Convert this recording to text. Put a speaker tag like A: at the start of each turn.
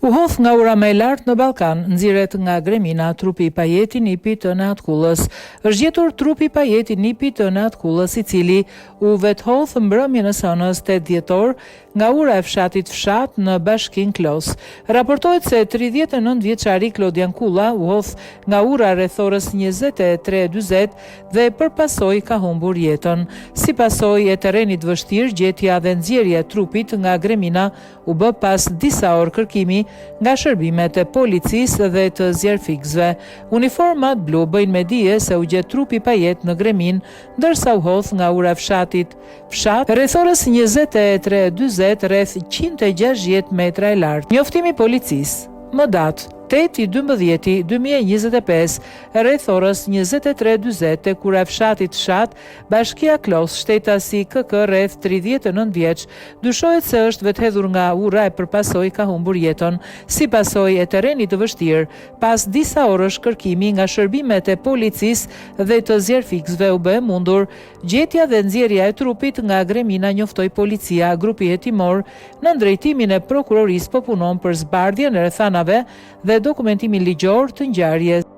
A: U hodh nga ura më e lartë në Ballkan, nxirret nga gremina trupi i Pajeti Nipi të Natkullës. Është gjetur trupi i Pajeti Nipi të Natkullës, i cili u vethodh mbrëmjen e hënës 8 dhjetor nga ura e fshatit Fshat në bashkinë Klos. Raportohet se 39 vjeçari Klodian Kulla u hodh nga ura rreth orës 23:40 dhe përpasoi ka humbur jetën. Si pasojë e terrenit vështirë, gjetja dhe nxjerrja e trupit nga gremina u bë pas disa orë kërkimi nga shërbimet e policisë dhe të zjarfikësve. Uniformat blu bëjnë me dije se u gjet trupi Pajet në gremin, ndërsa u hodh nga ura Fshat rreth orës 23:40 rreth 160 metra e lartë. Njoftimi i policisë. Më datë 8/12/2025, rreth orës 23:40 te ura Fshatit Fshat, bashkia Klos, shtetasi KK rreth 39 vjeç, dyshohet se është vethedhur nga ura e përpasoi ka humbur jetën, si pasojë e terrenit të vështirë. Pas disa orësh kërkimi nga shërbimet e policisë dhe të zjarfikësve u bë mundur gjetja dhe nxjerrja e trupit nga gremina, njoftoi policia. Grupi hetimor në drejtimin e prokurorisë po punon për zbardhjen e rrethanave dhe dokumentimin ligjor të ngjarjes.